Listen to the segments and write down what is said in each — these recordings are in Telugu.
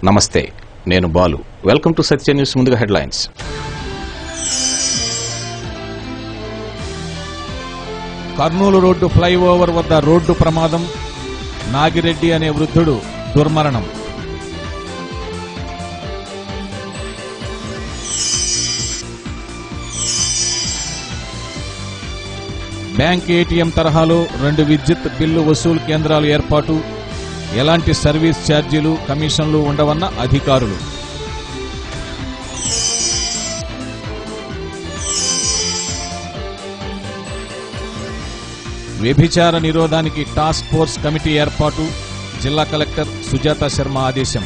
నమస్తే, నేను Balu. Welcome to Satya news. ముందుగా హెడ్లైన్స్. కర్నూలు రోడ్డు ఫ్లైఓవర్ వద్ద రోడ్డు ప్రమాదం, నాగిరెడ్డి అనే వృద్ధుడు దుర్మరణం. బ్యాంక్ ఏటీఎం తరహాలో 2 విద్యుత్ బిల్లు వసూలు కేంద్రాలు ఏర్పాటు, ఎలాంటి సర్వీస్ ఛార్జీలు, కమిషన్లు ఉండవన్న అధికారులు. వ్యభిచార నిరోధానికి టాస్క్ ఫోర్స్ కమిటీ ఏర్పాటు, జిల్లా కలెక్టర్ సుజాత శర్మ ఆదేశం.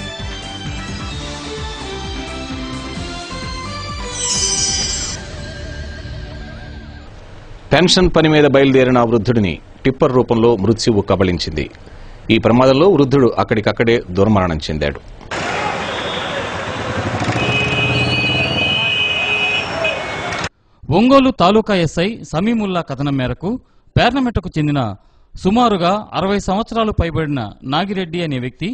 పెన్షన్ పని మీద బయలుదేరిన వృద్ధుడిని టిప్పర్ రూపంలో మృత్యువు కబళించింది. ఈ ప్రమాదంలో వృద్ధుడు అక్కడికక్కడే దుర్మరణం చెందాడు. ఒంగోలు తాలూకా ఎస్ఐ సమీముల్లా కథనం మేరకు పేర్నమెట్టకు చెందిన సుమారుగా 60 సంవత్సరాలు పైబడిన నాగిరెడ్డి అనే వ్యక్తి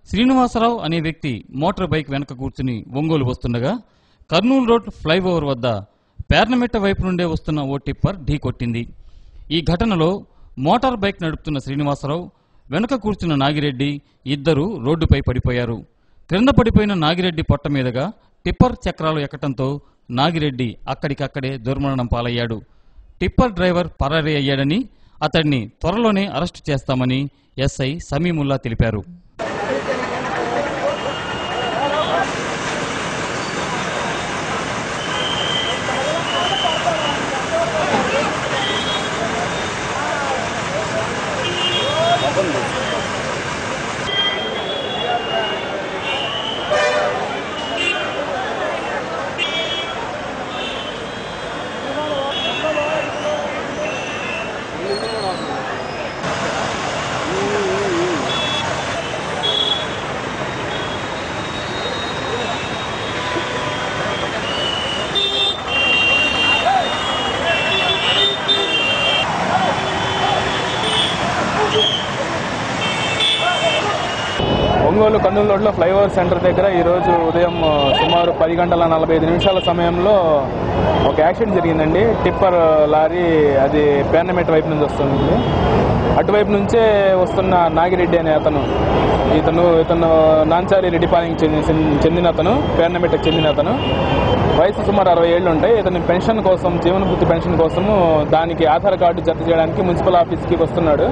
శ్రీనివాసరావు అనే వ్యక్తి మోటార్ బైక్ వెనక కూర్చుని ఒంగోలు వస్తుండగా కర్నూలు రోడ్ ఫ్లైఓవర్ వద్ద పేర్నమెట్ట వైపు నుండే వస్తున్న ఓ టిప్పర్ ఢీకొట్టింది. ఈ ఘటనలో మోటార్ బైక్ నడుపుతున్న శ్రీనివాసరావు, వెనుక కూర్చున్న నాగిరెడ్డి ఇద్దరు రోడ్డుపై పడిపోయారు. క్రింద పడిపోయిన నాగిరెడ్డి పొట్ట మీదుగా టిప్పర్ చక్రాలు ఎక్కడంతో నాగిరెడ్డి అక్కడికక్కడే దుర్మరణం పాలయ్యాడు. టిప్పర్ డ్రైవర్ పరారీ అయ్యాడని, అతడిని త్వరలోనే అరెస్టు చేస్తామని ఎస్ఐ సమీముల్లా తెలిపారు. ఒంగోలు కర్నూలు రోడ్లో ఫ్లైఓవర్ సెంటర్ దగ్గర ఈరోజు ఉదయం సుమారు 10 గంటల 45 నిమిషాల సమయంలో ఒక యాక్సిడెంట్ జరిగిందండి. టిప్పర్ లారీ అది పేర్నమెట్ట వైపు నుంచి వస్తుంది. అటువైపు నుంచే వస్తున్న నాగిరెడ్డి అనే ఇతను నాంచారి రెడ్డిపాలెంకి చెందిన అతను, పేర్నమెట్టకు చెందిన అతను. వయసు సుమారు 60 ఏళ్ళు ఉంటాయి. ఇతని పెన్షన్ కోసం, జీవనభృతి పెన్షన్ కోసము దానికి ఆధార్ కార్డు జత చేయడానికి మున్సిపల్ ఆఫీస్కి వస్తున్నాడు.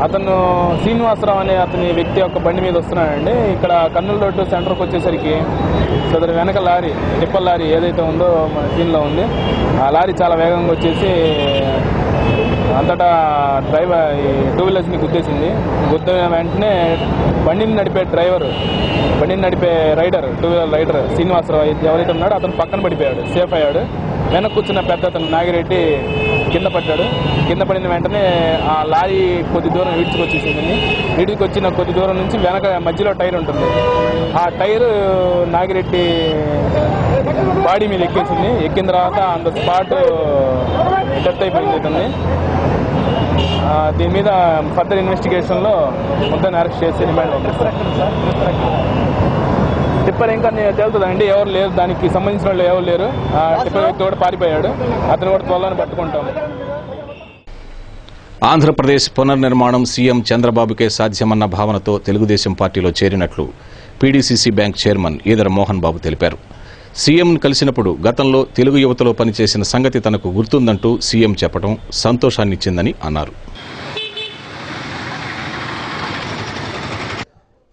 అతను శ్రీనివాసరావు అనే అతని వ్యక్తి యొక్క బండి మీద వస్తున్నాడండి. ఇక్కడ కర్నూలు రోడ్డు సెంటర్కి వచ్చేసరికి సదరు వెనక లారీ, టిప్పర్ లారీ ఏదైతే ఉందో మన సీన్లో ఉంది, ఆ లారీ చాలా వేగంగా వచ్చేసి అంతటా డ్రైవర్ ఈ 2 వీలర్స్ని గుద్దేసింది. గుద్దిన వెంటనే బండిని నడిపే రైడర్, 2 వీలర్ రైడర్ శ్రీనివాసరావు ఎవరైతే ఉన్నాడో అతను పక్కన పడిపోయాడు, సేఫ్ అయ్యాడు. వెనక కూర్చున్న పెద్ద అతను నాగిరెడ్డి కింద పడ్డాడు. కింద పడిన వెంటనే ఆ లారీ కొద్ది దూరం ఈడ్చుకొచ్చేసింది. ఈడ్చుకొచ్చిన కొద్ది దూరం నుంచి వెనక మధ్యలో టైర్ ఉంటుంది. ఆ టైర్ నాగిరెడ్డి బాడీ మీద ఎక్కేసింది. ఎక్కిన తర్వాత ఆన్ ద స్పాట్ డెత్ అయిపోయింది ఇతన్ని. దీని మీద ఫర్దర్ ఇన్వెస్టిగేషన్లో మొత్తాన్ని అరెస్ట్ చేసి రిమాండ్ పంపిస్తారు. టిప్పర్ ఇంకా తెలుతుందండి, ఎవరు లేరు, దానికి సంబంధించిన వాళ్ళు ఎవరు లేరు. టిప్పర్ వ్యక్తి కూడా పారిపోయాడు. అతను కూడా త్వరలోనే పట్టుకుంటాము. ఆంధ్రప్రదేశ్ పునర్నిర్మాణం సీఎం చంద్రబాబుకే సాధ్యమన్న భావనతో తెలుగుదేశం పార్టీలో చేరినట్లు PDCC bank chairman Edara Mohan Babu తెలిపారు. సీఎంను కలిసినప్పుడు గతంలో తెలుగు యువతలో పనిచేసిన సంగతి తనకు గుర్తుందంటూ సీఎం చెప్పడం సంతోషాన్నిచ్చిందని అన్నారు.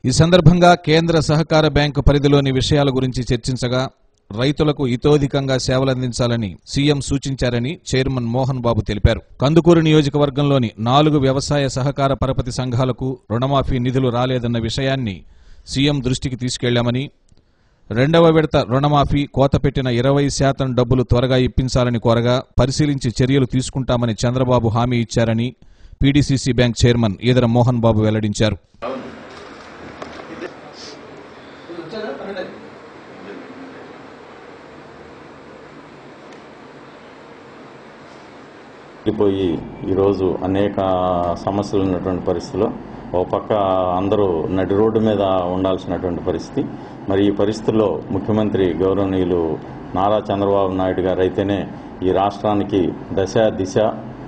ఈ సందర్భంగా కేంద్ర సహకార బ్యాంకు పరిధిలోని విషయాల గురించి చర్చించగా రైతులకు ఇతోధికంగా సేవలందించాలని సీఎం సూచించారని చైర్మన్ మోహన్ బాబు తెలిపారు. కందుకూరు నియోజకవర్గంలోని 4 వ్యవసాయ సహకార పరపతి సంఘాలకు రుణమాఫీ నిధులు రాలేదన్న విషయాన్ని సీఎం దృష్టికి తీసుకెళ్లామని, 2వ విడత రుణమాఫీ కోతపెట్టిన 20% డబ్బులు త్వరగా ఇప్పించాలని కోరగా పరిశీలించి చర్యలు తీసుకుంటామని చంద్రబాబు హామీ ఇచ్చారని PDCC bank chairman Edara Mohan Babu వెల్లడించారు. పోయి ఈరోజు అనేక సమస్యలు ఉన్నటువంటి పరిస్థితుల్లో ఒక పక్క అందరూ నడి రోడ్డు మీద ఉండాల్సినటువంటి పరిస్థితి. మరి ఈ పరిస్థితుల్లో ముఖ్యమంత్రి గౌరవనీయులు నారా చంద్రబాబు నాయుడు గారు అయితేనే ఈ రాష్ట్రానికి దశ దిశ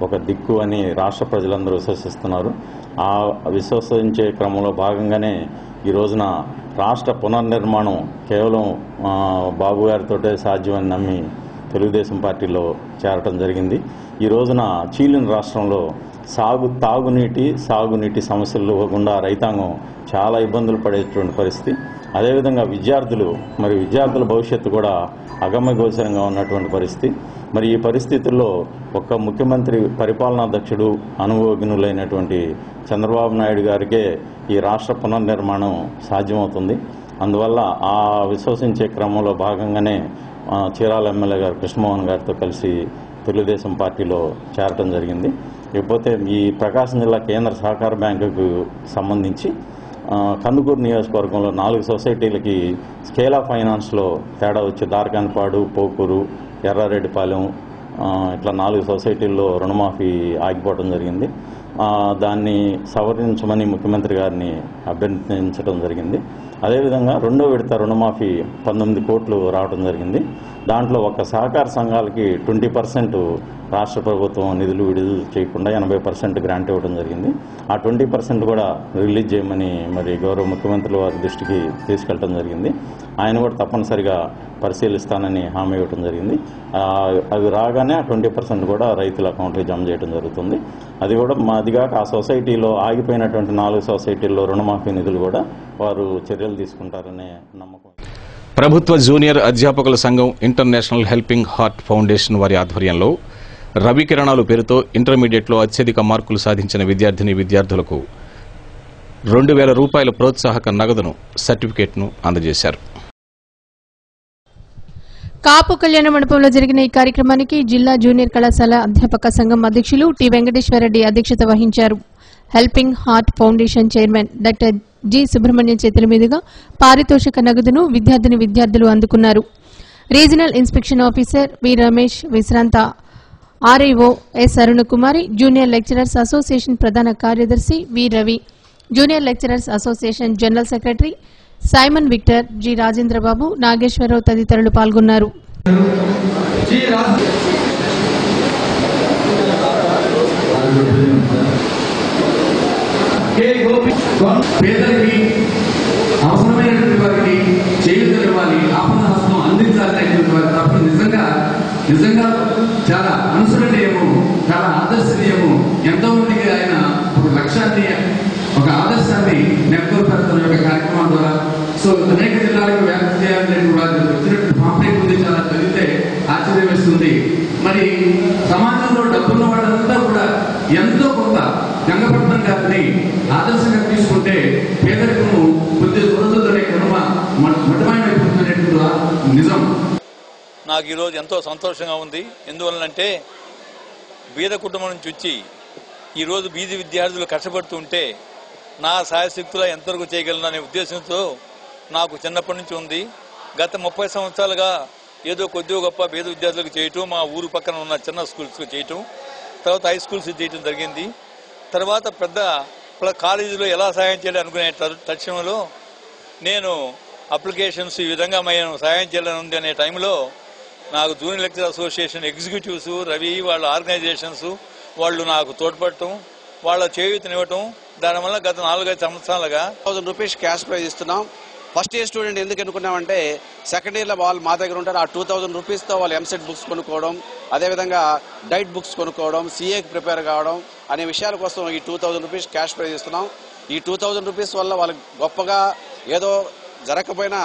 ఒక దిక్కు అని రాష్ట్ర ప్రజలందరూ విశ్వసిస్తున్నారు. ఆ విశ్వసించే క్రమంలో భాగంగానే ఈ రోజున రాష్ట్ర పునర్నిర్మాణం కేవలం బాబు గారితోటే సాధ్యమని నమ్మి తెలుగుదేశం పార్టీలో చేరటం జరిగింది. ఈ రోజున చీలిన రాష్ట్రంలో సాగునీటి సమస్యలు గుండా రైతాంగం చాలా ఇబ్బందులు పడేటువంటి పరిస్థితి. అదేవిధంగా విద్యార్థుల భవిష్యత్తు కూడా అగమ్యగోచరంగా ఉన్నటువంటి పరిస్థితి. మరి ఈ పరిస్థితుల్లో ఒక్క ముఖ్యమంత్రి పరిపాలనాధ్యక్షుడు అనుభవజ్ఞులైనటువంటి చంద్రబాబు నాయుడు గారికే ఈ రాష్ట్ర పునర్నిర్మాణం సాధ్యమవుతుంది. అందువల్ల ఆ విశ్వసించే క్రమంలో భాగంగానే చీరాల ఎమ్మెల్యే గారు కృష్ణమోహన్ గారితో కలిసి తెలుగుదేశం పార్టీలో చేరటం జరిగింది. ఇకపోతే ఈ ప్రకాశం జిల్లా కేంద్ర సహకార బ్యాంకుకు సంబంధించి కందుకూరు నియోజకవర్గంలో 4 సొసైటీలకి స్కేల్ ఆఫ్ ఫైనాన్స్లో తేడా వచ్చి దార్కాన్పాడు, పోకూరు, ఎర్రారెడ్డిపాలెం ఇట్లా 4 సొసైటీల్లో రుణమాఫీ ఆగిపోవడం జరిగింది. దాన్ని సవరించమని ముఖ్యమంత్రి గారిని అభ్యర్థించడం జరిగింది. అదేవిధంగా 2వ విడత రుణమాఫీ 19 కోట్లు రావడం జరిగింది. దాంట్లో ఒక సహకార సంఘాలకి 20% రాష్ట్ర ప్రభుత్వం నిధులు విడుదల చేయకుండా 80% గ్రాంట్ ఇవ్వడం జరిగింది. ఆ 20% కూడా రిలీజ్ చేయమని మరి గౌరవ ముఖ్యమంత్రి వారి దృష్టికి తీసుకెళ్లడం జరిగింది. ఆయన కూడా తప్పనిసరిగా పరిశీలిస్తానని హామీ ఇవ్వడం జరిగింది. అవి రాగానే ఆ 20% కూడా రైతుల అకౌంట్కి జమ చేయడం జరుగుతుంది. అది కూడా మాదిగాక ఆ సొసైటీలో ఆగిపోయినటువంటి 4 సొసైటీల్లో రుణమాఫీ నిధులు కూడా వారు చర్యలు తీసుకుంటారనే నమ్మకం. ప్రభుత్వ జూనియర్ అధ్యాపకుల సంఘం ఇంటర్నేషనల్ హెల్పింగ్ హార్ట్ ఫౌండేషన్ వారి ఆధ్వర్యంలో రవికిరణాలు పేరుతో ఇంటర్మీడియట్లో అత్యధిక మార్కులు సాధించిన విద్యార్థులకు 2,000 రూపాయల ప్రోత్సాహక నగదును సర్టిఫికేట్ను అందజేశారు. కాపు కళ్యాణ మండపంలో జరిగిన ఈ కార్యక్రమానికి జిల్లా జూనియర్ కళాశాల అధ్యాపక సంఘం అధ్యక్షులు టి వెంకటేశ్వరరెడ్డి అధ్యక్షత వహించారు. Helping heart foundation chairman doctor G Subrahmanyam చేతుల మీదుగా పారితోషిక నగదును విద్యార్థులు అందుకున్నారు. Regional inspection officer V Ramesh, విశ్రాంత RIO S Arunakumari, junior lecturers association ప్రధాన కార్యదర్శి V Ravi, junior lecturers association general secretary Simon Victor, G Rajendrababu, Nageswara Rao తదితరులు పాల్గొన్నారు. పేదలకి అవసరమైనటువంటి వారికి చేయూతనివ్వాలి, ఆపద హస్తం అందించాలనేటువంటి వారి తప్ప నిజంగా చాలా అనుసరణీయము, చాలా ఆదర్శనీయము. ఎంతో మందికి ఆయన ఒక లక్ష్యాన్ని, ఒక ఆదర్శాన్ని నెలకొల్పేస్తున్న యొక్క కార్యక్రమం ద్వారా అనేక జిల్లాలకు వ్యాప్తి చేయాలని వచ్చినటువంటి పాంప్లెట్ ఉంది, చాలా చదివితే ఆశ్చర్యం వేస్తుంది. మరి సమాజంలో డబ్బున్న వాళ్ళంతా కూడా ఎంతో కొంత గంగపట్నం గారిని ఆదర్శంగా తీసుకుంటే పేదరికము కొద్ది దూరంలోనే కనుమ మఠమైనటువంటి నిజం. నాకు ఈరోజు ఎంతో సంతోషంగా ఉంది. ఎందువలనంటే బీద కుటుంబం నుంచి వచ్చి ఈరోజు బీది విద్యార్థులు కష్టపడుతుంటే నా సాయశక్తులా ఎంతవరకు చేయగలననే ఉద్దేశంతో నాకు చిన్నప్పటి నుంచి ఉంది. గత 30 సంవత్సరాలుగా ఏదో కొద్దిగా గొప్ప పేద విద్యార్థులకు చేయటం, మా ఊరు పక్కన ఉన్న చిన్న స్కూల్స్కి చేయటం, తర్వాత హై స్కూల్స్ చేయటం జరిగింది. తర్వాత పెద్ద కాలేజీలో ఎలా సహాయం చేయాలి అనుకునే తక్షణంలో నేను అప్లికేషన్స్ ఈ విధంగా మేము సహాయం చేయాలని ఉంది అనే టైంలో నాకు junior lecturer association executives, Ravi వాళ్ళ ఆర్గనైజేషన్స్ వాళ్ళు నాకు తోడ్పడటం, వాళ్ళ చేయూతనివ్వటం, దానివల్ల గత 4-5 సంవత్సరాలుగా 1000 రూపీస్ క్యాష్ ప్రైజ్ ఇస్తున్నాం. ఫస్ట్ ఇయర్ స్టూడెంట్ ఎందుకు ఎన్నుకున్నామంటే సెకండ్ ఇయర్లో వాళ్ళు మా దగ్గర ఉంటారు. ఆ 2000 రూపీస్తో వాళ్ళు ఎంసెట్ బుక్స్ కొనుక్కోవడం, అదేవిధంగా డైట్ బుక్స్ కొనుక్కోవడం, సిఏకి ప్రిపేర్ కావడం అనే విషయాల కోసం ఈ 2000 రూపీస్ క్యాష్ ప్రైజ్ ఇస్తున్నాం. ఈ 2000 రూపీస్ వల్ల వాళ్ళకి గొప్పగా ఏదో జరగకపోయినా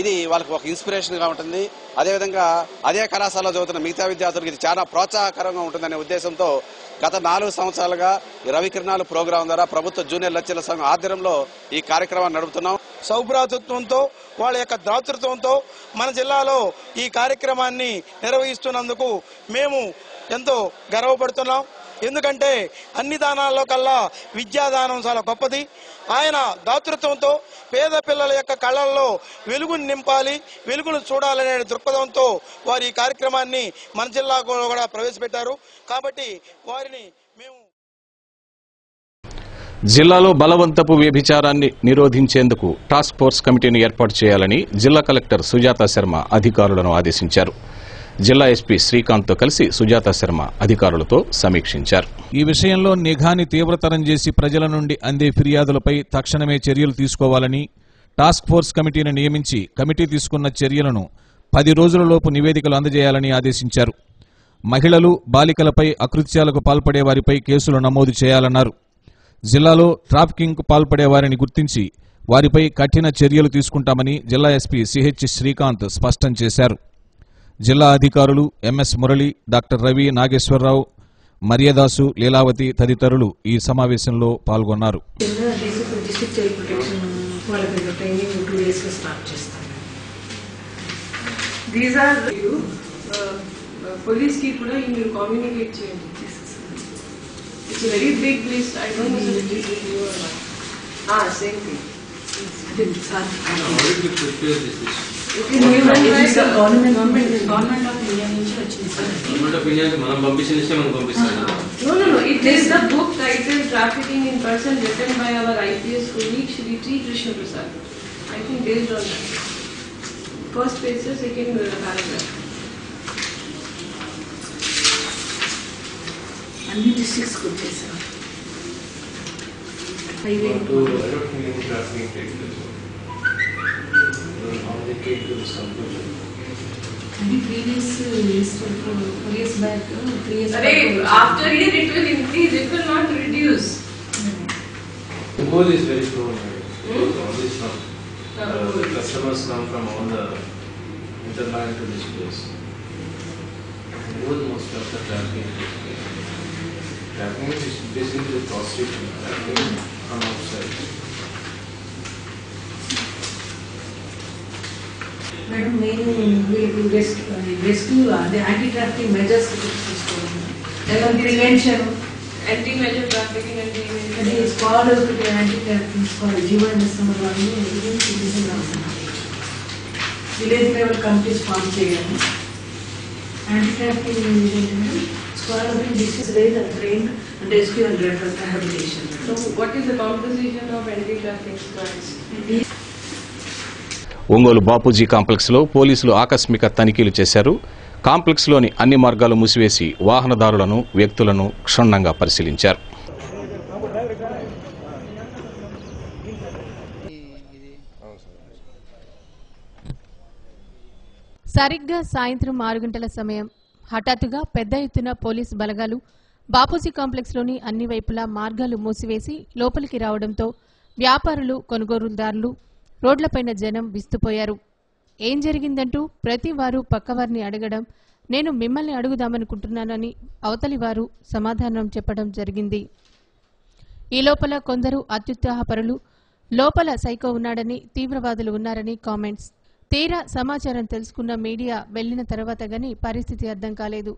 ఇది వాళ్ళకి ఒక ఇన్స్పిరేషన్గా ఉంటుంది. అదేవిధంగా అదే కళాశాలలో చదువుతున్న మిగతా విద్యార్థులకు ఇది చాలా ప్రోత్సాహకరంగా ఉంటుందనే ఉద్దేశంతో గత 4 సంవత్సరాలుగా ఈ రవికిరణాలు ప్రోగ్రాం ద్వారా ప్రభుత్వ జూనియర్ లెక్చరర్ల సంఘం ఆధ్వర్యంలో ఈ కార్యక్రమాన్ని నడుపుతున్నాం. సౌభ్రాతృత్వంతో వాళ్ళ యొక్క దాతృత్వంతో మన జిల్లాలో ఈ కార్యక్రమాన్ని నిర్వహిస్తున్నందుకు మేము ఎంతో గర్వపడుతున్నాం. ఎందుకంటే అన్ని దానాల్లో కల్లా విద్యాదానం చాలా గొప్పది. ఆయన దాతృత్వంతో పేద పిల్లల యొక్క కళ్ళల్లో వెలుగును నింపాలి, వెలుగును చూడాలనే దృక్పథంతో వారు ఈ కార్యక్రమాన్ని మన జిల్లాకు కూడా ప్రవేశపెట్టారు. కాబట్టి వారిని మేము జిల్లాలో బలవంతపు వ్యభిచారాన్ని నిరోధించేందుకు టాస్క్ ఫోర్స్ కమిటీని ఏర్పాటు చేయాలని జిల్లా కలెక్టర్ సుజాత శర్మ అధికారులను ఆదేశించారు. జిల్లా ఎస్పీ శ్రీకాంత్తో కలిసి సుజాత శర్మ అధికారులతో సమీక్షించారు. ఈ విషయంలో నిఘాని తీవ్రతరం చేసి ప్రజల నుండి అందే ఫిర్యాదులపై తక్షణమే చర్యలు తీసుకోవాలని, టాస్క్ ఫోర్స్ కమిటీని నియమించి కమిటీ తీసుకున్న చర్యలను 10 రోజులలోపు నివేదికలు అందజేయాలని ఆదేశించారు. మహిళలు, బాలికలపై అకృత్యాలకు పాల్పడే వారిపై కేసులు నమోదు చేయాలన్నారు. జిల్లాలో ట్రాఫికింగ్కు పాల్పడే వారిని గుర్తించి వారిపై కఠిన చర్యలు తీసుకుంటామని జిల్లా ఎస్పీ సిహెచ్ శ్రీకాంత్ స్పష్టం చేశారు. జిల్లా అధికారులు ఎంఎస్ మురళి, డాక్టర్ రవి, నాగేశ్వరరావు, మర్యాదాసు, లీలావతి తదితరులు ఈ సమావేశంలో పాల్గొన్నారు. పోలీస్ కి కూడా మీరు కమ్యూనికేట్ చేయండి. It's very big list. I don't know if it is your same thing. It is the book titled Trafficking in Person written by our IPS colleague Shri T. Krishna Prasad. I think based on that. First page, second paragraph. అన్ని డిస్ట్రిక్ట్స్ వచ్చేసారు. After year it will increase, it will not reduce. The goal is very strong. All this customers come from all the interline to this place. Most of the trafficking is basically prostitution, trafficking from outside. Madam, we rescue the anti-trafficking measures prevention, anti-measure trafficking and prevention. That is called anti-trafficking squad. జీవనశ్రమ వాళ్ళు సిటిజన్ రాస్తున్నారు. విలేజ్ లెవెల్ కమిటీస్ ఫామ్ చేయాలి. Anti-trafficking squad of disease raised and trained and rescue and rehabilitation. So, what is the composition of anti-trafficking squads? Ongole Bapuji కాంప్లెక్స్లో పోలీసులు ఆకస్మిక తనిఖీలు చేశారు. కాంప్లెక్స్లోని అన్ని మార్గాలు మూసివేసి వాహనదారులను, వ్యక్తులను క్షుణ్ణంగా పరిశీలించారు. సరిగ్గా సాయంత్రం 6 గంటల సమయం. హఠాత్తుగా పెద్ద ఎత్తున పోలీసు బలగాలు బాపూజీ కాంప్లెక్స్లోని అన్ని వైపులా మార్గాలు మూసివేసి లోపలికి రావడంతో వ్యాపారులు, కొనుగోలుదారులు, రోడ్లపైన జనం విస్తుపోయారు. ఏం జరిగిందంటూ ప్రతి వారు పక్కవారిని అడగడం, నేను మిమ్మల్ని అడుగుదామనుకుంటున్నానని అవతలివారు సమాధానం చెప్పడం జరిగింది. ఈ లోపల కొందరు అత్యుత్సాహపరులు లోపల సైకో ఉన్నాడని, తీవ్రవాదులు ఉన్నారని కామెంట్స్. తీరా సమాచారం తెలుసుకున్న మీడియా వెళ్లిన తర్వాత గానీ పరిస్థితి అర్థం కాలేదు.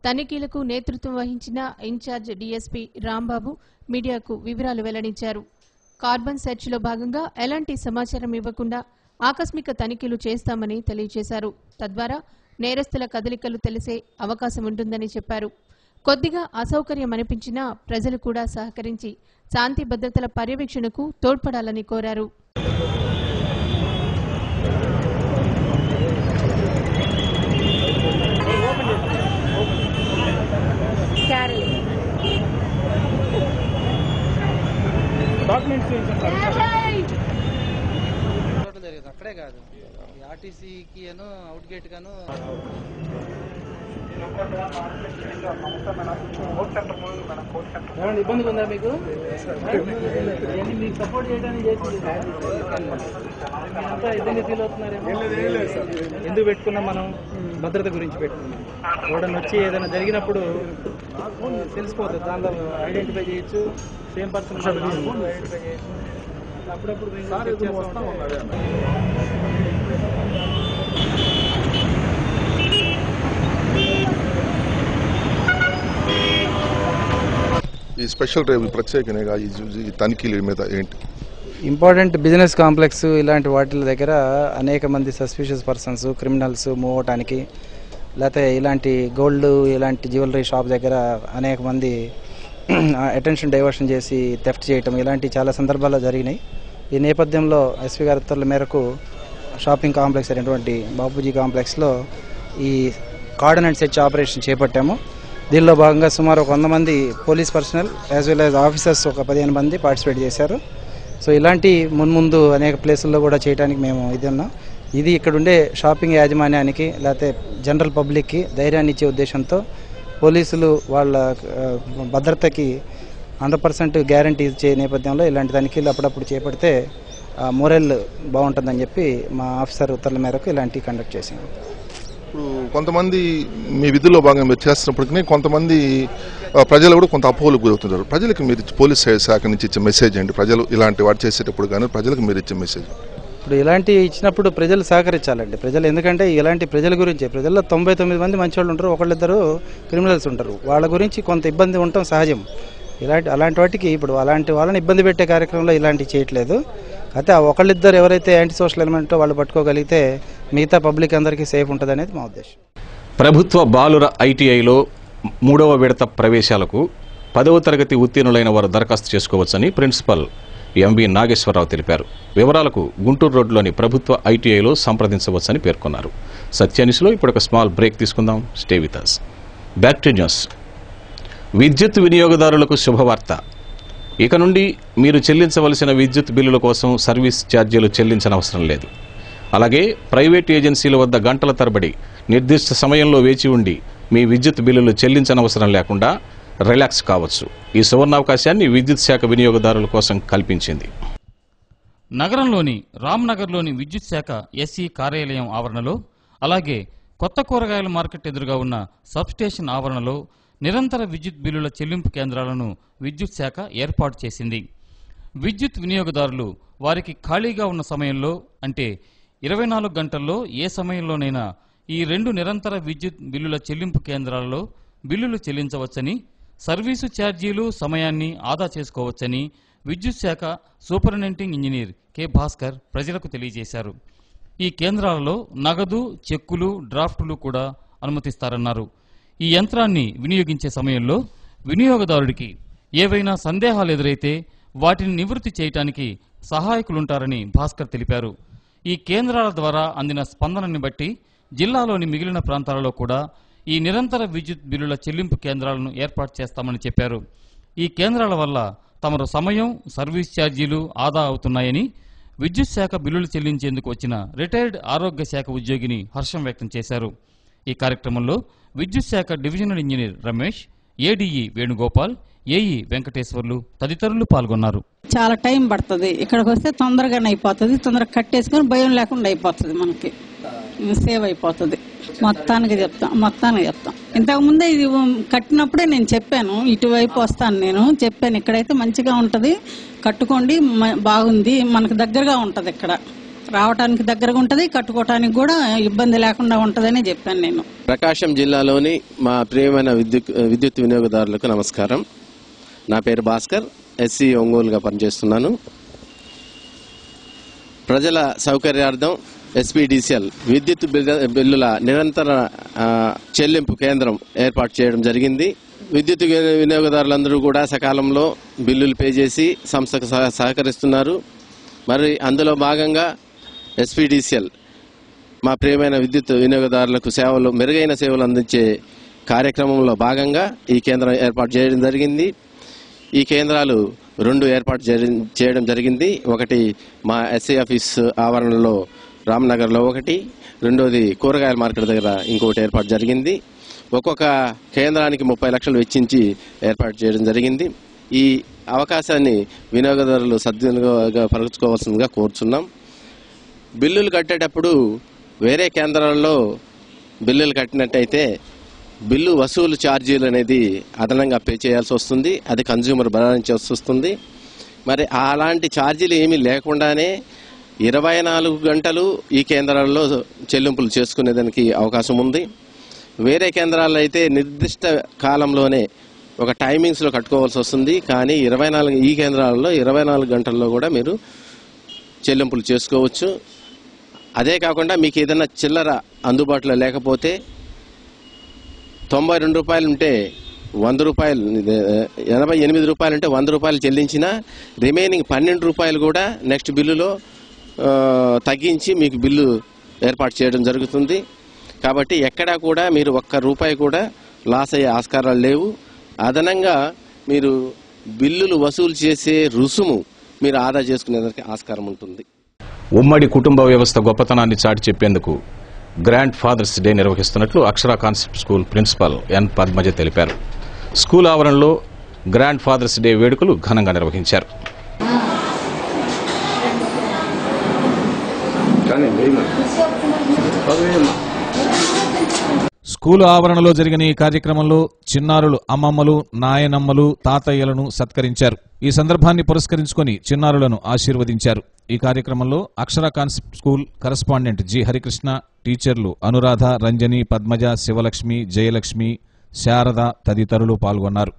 తనిఖీలకు నేతృత్వం వహించిన ఇన్ఛార్జ్ డీఎస్పీ రాంబాబు మీడియాకు వివరాలు వెల్లడించారు. కార్బన్ సెర్చ్లో భాగంగా ఎలాంటి సమాచారం ఇవ్వకుండా ఆకస్మిక తనిఖీలు చేస్తామని తెలియజేశారు. తద్వారా నేరస్తుల కదలికలు తెలిసే అవకాశం ఉంటుందని చెప్పారు. కొద్దిగా అసౌకర్యం అనిపించినా ప్రజలు కూడా సహకరించి శాంతి భద్రతల పర్యవేక్షణకు తోడ్పడాలని కోరారు. అక్కడే కాదు, ఆర్టీసీకి అవుట్ గేట్ గాను ఇబ్బంది ఉందా మీకు? మీకు సపోర్ట్ చేయడానికి అంతా ఇబ్బంది ఫీల్ అవుతున్నారేమో. ఎందుకు పెట్టుకున్నాం? మనం భద్రత గురించి పెట్టుకున్నాం. ఎవడన్నా వచ్చి ఏదైనా జరిగినప్పుడు తెలిసిపోతుంది, దానిలో ఐడెంటిఫై చేయొచ్చు. సేమ్ పర్సన్ ఐడెంటిఫై చేయొచ్చు. అప్పుడప్పుడు ఈ స్పెషల్ డ్రైవ్ ప్రత్యేకంగా ఈ తనిఖీల మీద ఏంటి? ఇంపార్టెంట్ బిజినెస్ కాంప్లెక్స్ ఇలాంటి వాటి దగ్గర అనేక మంది సస్పిషియస్ పర్సన్స్, క్రిమినల్స్ మూవ్ అవటానికి, లేకపోతే ఇలాంటి గోల్డ్, ఇలాంటి జ్యువెలరీ షాప్ దగ్గర అనేక మంది అటెన్షన్ డైవర్షన్ చేసి థెఫ్ట్ చేయటం ఇలాంటి చాలా సందర్భాల్లో జరిగినాయి. ఈ నేపథ్యంలో ఎస్పీ గారి ఉత్తర్వుల మేరకు షాపింగ్ కాంప్లెక్స్ అయినటువంటి బాపూజీ కాంప్లెక్స్లో ఈ కార్డన్ అండ్ సెర్చ్ ఆపరేషన్ చేపట్టాము. దీనిలో భాగంగా సుమారు 100 మంది police personnel as well as officers ఒక 15 మంది పార్టిసిపేట్ చేశారు. సో ఇలాంటి మున్ముందు అనేక ప్లేసుల్లో కూడా చేయడానికి మేము ఇది ఉన్నాం. ఇది ఇక్కడ ఉండే షాపింగ్ యాజమాన్యానికి లేకపోతే జనరల్ పబ్లిక్కి ధైర్యాన్ని ఇచ్చే ఉద్దేశంతో పోలీసులు వాళ్ళ భద్రతకి 100% గ్యారంటీ ఇచ్చే నేపథ్యంలో ఇలాంటి తనిఖీలు అప్పుడప్పుడు చేపడితే మోరల్ బాగుంటుందని చెప్పి మా ఆఫీసర్ ఉత్తర్వుల మేరకు ఇలాంటివి కండక్ట్ చేసాము. ఇప్పుడు కొంతమంది మీ విధుల్లో భాగంగా మీరు చేస్తున్నప్పటికీ కొంతమంది ప్రజలు కూడా కొంత అపోహలకు గురవుతుంటారు. ప్రజలకు మీరు పోలీస్ శాఖ నుంచి ఇచ్చే మెసేజ్ ఏంటి? ప్రజలు ఇలాంటి వాటి చేసేటప్పుడు కానీ ప్రజలకు మీరు ఇచ్చే మెసేజ్? ఇప్పుడు ఇలాంటి ఇచ్చినప్పుడు ప్రజలు సహకరించాలండి. ప్రజలు ఎందుకంటే ఇలాంటి ప్రజల గురించే, ప్రజల్లో 99 మంది మంచి వాళ్ళు ఉంటారు, ఒకళ్ళిద్దరు క్రిమినల్స్ ఉంటారు. వాళ్ళ గురించి కొంత ఇబ్బంది ఉండటం సహజం. అలాంటి వాటికి ఇప్పుడు అలాంటి వాళ్ళని ఇబ్బంది పెట్టే కార్యక్రమంలో ఇలాంటివి చేయట్లేదు. అయితే ఒకళ్ళిద్దరు ఎవరైతే యాంటీ సోషల్ ఎలిమెంట్ వాళ్ళు పట్టుకోగలిగితే మిగతా పబ్లిక్ అందరికీ సేఫ్ ఉంటుంది అనేది మా ఉద్దేశం. ప్రభుత్వ బాలుర ఐటీఐలో 3వ విడత ప్రవేశాలకు 10వ తరగతి ఉత్తీర్ణులైన వారు దరఖాస్తు చేసుకోవచ్చని ప్రిన్సిపల్ ఎంవి నాగేశ్వరరావు తెలిపారు. వివరాలకు గుంటూరు రోడ్లోని ప్రభుత్వ ఐటీఐలో సంప్రదించవచ్చని పేర్కొన్నారు. సత్యానిస్లో ఇప్పుడు ఒక స్మాల్ బ్రేక్ తీసుకుందాం. Stay with us. Back to news. విద్యుత్ వినియోగదారులకు శుభవార్త. ఇక నుండి మీరు చెల్లించవలసిన విద్యుత్ బిల్లుల కోసం సర్వీస్ ఛార్జీలు చెల్లించనవసరం లేదు. అలాగే ప్రైవేట్ ఏజెన్సీల వద్ద గంటల తరబడి నిర్దిష్ట సమయంలో వేచి ఉండి మీ విద్యుత్ బిల్లులు చెల్లించనవసరం లేకుండా రిలాక్స్ కావచ్చు. ఈ సువర్ణావకాశాన్ని విద్యుత్ శాఖ వినియోగదారుల కోసం కల్పించింది. నగరంలోని రామ్నగర్లోని విద్యుత్ శాఖ ఎస్సీ కార్యాలయం ఆవరణలో, అలాగే కొత్త కూరగాయల మార్కెట్ ఎదురుగా ఉన్న సబ్స్టేషన్ ఆవరణలో నిరంతర విద్యుత్ బిల్లుల చెల్లింపు కేంద్రాలను విద్యుత్ శాఖ ఏర్పాటు చేసింది. విద్యుత్ వినియోగదారులు వారికి ఖాళీగా ఉన్న సమయంలో, అంటే 24 గంటల్లో ఏ సమయంలోనైనా ఈ 2 నిరంతర విద్యుత్ బిల్లుల చెల్లింపు కేంద్రాలలో బిల్లులు చెల్లించవచ్చని, సర్వీసు ఛార్జీలు సమయాన్ని ఆదా చేసుకోవచ్చని విద్యుత్ శాఖ సూపరింటెండింగ్ ఇంజనీర్ కె భాస్కర్ ప్రజలకు తెలియజేశారు. ఈ కేంద్రాలలో నగదు, చెక్కులు, డ్రాఫ్టులు కూడా అనుమతిస్తారన్నారు. ఈ యంత్రాన్ని వినియోగించే సమయంలో వినియోగదారుడికి ఏవైనా సందేహాలు ఎదురైతే వాటిని నివృత్తి చేయడానికి సహాయకులుంటారని భాస్కర్ తెలిపారు. ఈ కేంద్రాల ద్వారా అందిన స్పందనని బట్టి జిల్లాలోని మిగిలిన ప్రాంతాలలో కూడా ఈ నిరంతర విద్యుత్ బిల్లుల చెల్లింపు కేంద్రాలను ఏర్పాటు చేస్తామని చెప్పారు. ఈ కేంద్రాల వల్ల తమరు సమయం, సర్వీస్ ఛార్జీలు ఆదా అవుతున్నాయని విద్యుత్ శాఖ బిల్లులు చెల్లించేందుకు వచ్చిన రిటైర్డ్ ఆరోగ్య శాఖ ఉద్యోగిని హర్షం వ్యక్తం చేశారు. ఈ కార్యక్రమంలో విద్యుత్ శాఖ divisional engineer Ramesh, ADE Venugopal, AE Venkateswarlu తదితరులు పాల్గొన్నారు. చాలా టైం పడుతుంది, ఇక్కడికి వస్తే తొందరగానే అయిపోతుంది. తొందరగా కట్టేసుకుని భయం లేకుండా అయిపోతుంది, మనకి సేవ్ అయిపోతుంది. మొత్తానికి చెప్తాం. ఇంతకుముందే ఇది కట్టినప్పుడే నేను చెప్పాను, ఇటువైపు వస్తాను నేను చెప్పాను, ఇక్కడైతే మంచిగా ఉంటుంది, కట్టుకోండి, బాగుంది, మనకు దగ్గరగా ఉంటుంది, ఇక్కడ రావడానికి దగ్గరగా ఉంటుంది, కట్టుకోవటానికి కూడా ఇబ్బంది లేకుండా ఉంటుందని చెప్పాను నేను. ప్రకాశం జిల్లాలోని మా ప్రియమైన విద్యుత్ వినియోగదారులకు నమస్కారం. నా పేరు భాస్కర్, ఎస్సీ ఒంగోలుగా పనిచేస్తున్నాను. ప్రజల సౌకర్యార్థం ఎస్పీడీసీఎల్ విద్యుత్ బిల్లుల నిరంతర చెల్లింపు కేంద్రం ఏర్పాటు చేయడం జరిగింది. విద్యుత్ వినియోగదారులందరూ కూడా సకాలంలో బిల్లులు పే చేసి సంస్థకు సహకరిస్తున్నారు. మరి అందులో భాగంగా ఎస్పీడీసీఎల్ మా ప్రియమైన విద్యుత్ వినియోగదారులకు మెరుగైన సేవలు అందించే కార్యక్రమంలో భాగంగా ఈ కేంద్రం ఏర్పాటు చేయడం జరిగింది. ఈ కేంద్రాలు 2 ఏర్పాటు చేయడం జరిగింది. ఒకటి మా ఎస్ఐ ఆఫీస్ ఆవరణలో రామ్నగర్లో ఒకటి, రెండోది కూరగాయల మార్కెట్ దగ్గర ఇంకొకటి ఏర్పాటు జరిగింది. ఒక్కొక్క కేంద్రానికి 30 లక్షలు వెచ్చించి ఏర్పాటు చేయడం జరిగింది. ఈ అవకాశాన్ని వినియోగదారులు సద్వినియోగపరచుకోవాల్సిందిగా కోరుచున్నాం. బిల్లులు కట్టేటప్పుడు వేరే కేంద్రాల్లో బిల్లులు కట్టినట్టయితే బిల్లు వసూలు ఛార్జీలు అనేది అదనంగా పే చేయాల్సి వస్తుంది, అది కన్జ్యూమర్ భరించాల్సి వస్తుంది. మరి అలాంటి ఛార్జీలు ఏమీ లేకుండానే 24 గంటలు ఈ కేంద్రాల్లో చెల్లింపులు చేసుకునేదానికి అవకాశం ఉంది. వేరే కేంద్రాల్లో అయితే నిర్దిష్ట కాలంలోనే ఒక టైమింగ్స్లో కట్టుకోవాల్సి వస్తుంది. కానీ ఈ కేంద్రాలలో 24 గంటల్లో కూడా మీరు చెల్లింపులు చేసుకోవచ్చు. అదే కాకుండా మీకు ఏదైనా చిల్లర అందుబాటులో లేకపోతే 92 రూపాయలు ఉంటే 88 రూపాయలు అంటే 100 రూపాయలు చెల్లించినా రిమైనింగ్ 12 రూపాయలు కూడా నెక్స్ట్ బిల్లులో తగ్గించి మీకు బిల్లు ఏర్పాటు చేయడం జరుగుతుంది. కాబట్టి ఎక్కడా కూడా మీరు ₹1 కూడా లాస్ అయ్యే ఆస్కారాలు లేవు. అదనంగా మీరు బిల్లులు వసూలు చేసే రుసుము మీరు ఆదా చేసుకునేదానికి ఆస్కారం ఉంటుంది. ఉమ్మడి కుటుంబ వ్యవస్థ గొప్పతనాన్ని చాటి చెప్పేందుకు గ్రాండ్ ఫాదర్స్ డే నిర్వహిస్తున్నట్లు Akshara concept school principal N Padmaja తెలిపారు. స్కూల్ ఆవరణలో గ్రాండ్ ఫాదర్స్ డే వేడుకలు ఘనంగా నిర్వహించారు. స్కూలు ఆవరణలో జరిగిన ఈ కార్యక్రమంలో చిన్నారులు అమ్మమ్మలు, నాయనమ్మలు, తాతయ్యలను సత్కరించారు. ఈ సందర్భాన్ని పురస్కరించుకుని చిన్నారులను ఆశీర్వదించారు. ఈ కార్యక్రమంలో Akshara concept school correspondent G Harikrishna, టీచర్లు అనురాధ, రంజని, పద్మజ, శివలక్ష్మి, జయలక్ష్మి, శారద తదితరులు పాల్గొన్నారు.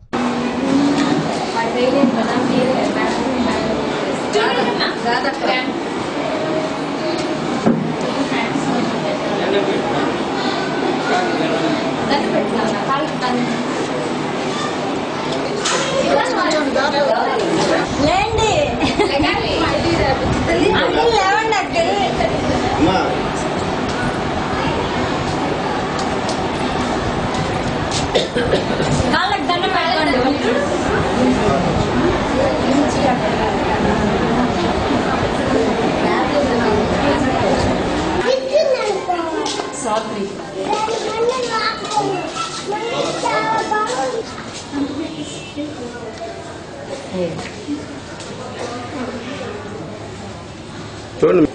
చూడండి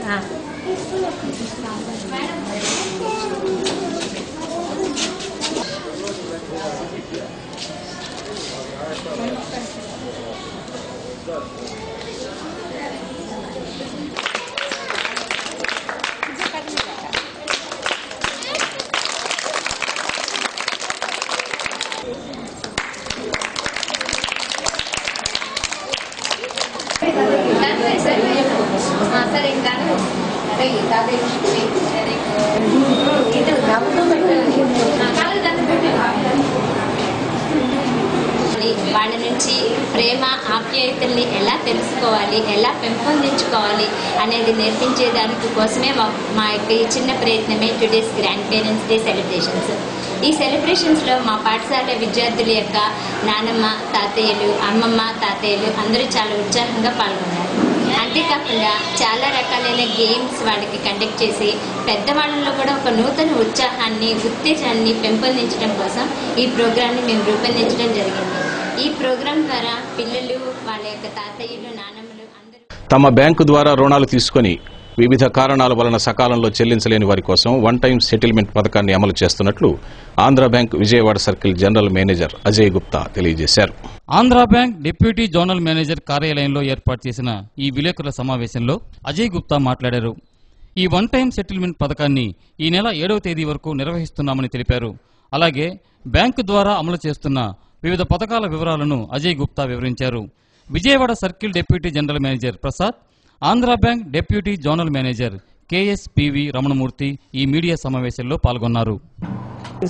వాళ్ళ నుంచి ప్రేమ ఆప్యాయతల్ని ఎలా తెలుసుకోవాలి, ఎలా పెంపొందించుకోవాలి అనేది నేర్పించే దానికి కోసమే మా యొక్క ఈ చిన్న ప్రయత్నమే today's grand parents day celebrations. ఈ సెలబ్రేషన్స్లో మా పాఠశాల విద్యార్థుల యొక్క నానమ్మ, తాతయ్యలు, అమ్మమ్మ, తాతయ్యలు అందరూ చాలా ఉత్సాహంగా పాల్గొన్నారు. అంతేకాకుండా చాలా రకాలైన గేమ్స్ వాళ్ళకి కండక్ట్ చేసి పెద్దవాళ్ళలో కూడా ఒక నూతన ఉత్సాహాన్ని, ఉత్తేజాన్ని పెంపొందించడం కోసం ఈ ప్రోగ్రాంని మేము రూపొందించడం జరిగింది. ఈ ప్రోగ్రాం ద్వారా పిల్లలు, వాళ్ళ యొక్క తాతయ్యలు, నానమ్మలు అందరూ తమ బ్యాంకు ద్వారా రుణాలు తీసుకుని వివిధ కారణాల వలన సకాలంలో చెల్లించలేని వారి కోసం వన్ టైం సెటిల్మెంట్ పథకాన్ని అమలు చేస్తున్నట్లు Andhra bank Vijayawada circle general manager Ajay Gupta తెలియజేశారు. Andhra bank deputy zonal manager కార్యాలయంలో ఏర్పాటు చేసిన ఈ విలేకరుల సమావేశంలో అజయ్ గుప్తా మాట్లాడారు. ఈ వన్ టైం సెటిల్మెంట్ పథకాన్ని ఈ నెల 7వ తేదీ వరకు నిర్వహిస్తున్నామని తెలిపారు. అలాగే బ్యాంకు ద్వారా అమలు చేస్తున్న వివిధ పథకాల వివరాలను అజయ్ గుప్తా వివరించారు. Vijayawada circle deputy general manager Prasad, Andhra bank deputy zonal manager KSPV Ramanamurthy ఈ మీడియా సమావేశంలో పాల్గొన్నారు.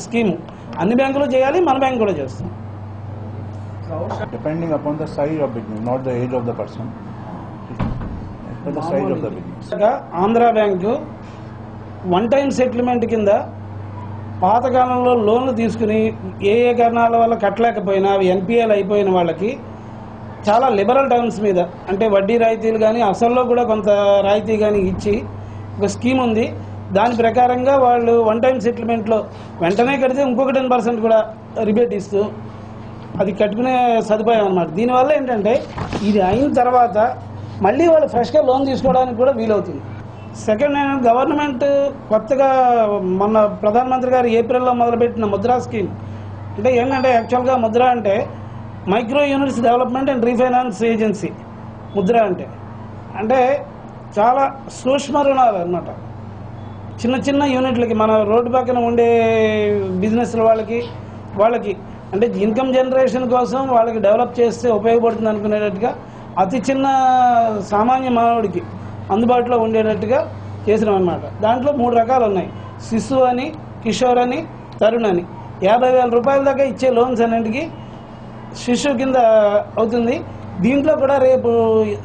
స్కీమ్ అన్ని బ్యాంకులు చేయాలి, మన బ్యాంక్ కూడా చేస్తాం. Depending upon the size of business, not the age of the person, but the size of the business. Andhra bank one time settlement కింద పాతకాలంలో లోన్లు తీసుకుని ఏ కారణాల వల్ల కట్టలేకపోయినా అవి ఎన్పిఎల్ అయిపోయిన వాళ్ళకి చాలా లిబరల్ టర్మ్స్ మీద, అంటే వడ్డీ రాయితీలు కానీ అసల్లో కూడా కొంత రాయితీ కానీ ఇచ్చి ఒక స్కీమ్ ఉంది. దాని ప్రకారంగా వాళ్ళు వన్ టైం సెటిల్మెంట్లో వెంటనే కడితే ఇంకొక 10% కూడా రిబేట్ ఇస్తూ అది కట్టుకునే సదుపాయం అన్నమాట. దీనివల్ల ఏంటంటే ఇది అయిన తర్వాత మళ్ళీ వాళ్ళు ఫ్రెష్గా లోన్ తీసుకోవడానికి కూడా వీలవుతుంది. సెకండ్ హ్యాండ్ గవర్నమెంట్ కొత్తగా మొన్న ప్రధానమంత్రి గారు ఏప్రిల్లో మొదలుపెట్టిన ముద్రా స్కీమ్, అంటే ఏంటంటే యాక్చువల్గా ముద్ర అంటే micro units development and refinance agency. Mudra అంటే చాలా సూక్ష్మ రుణాలు అన్నమాట. చిన్న చిన్న యూనిట్లకి, మన రోడ్డు పక్కన ఉండే బిజినెస్ల వాళ్ళకి అంటే ఇన్కమ్ జనరేషన్ కోసం వాళ్ళకి డెవలప్ చేస్తే ఉపయోగపడుతుంది అనుకునేటట్టుగా అతి చిన్న సామాన్య మానవుడికి అందుబాటులో ఉండేటట్టుగా చేసినాం అన్నమాట. దాంట్లో 3 రకాలు ఉన్నాయి: శిశు అని, కిషోర్ అని, తరుణ్ అని. 50,000 రూపాయల దాకా ఇచ్చే లోన్స్ అన్నింటికి శిశు కింద అవుతుంది. దీంట్లో కూడా రేపు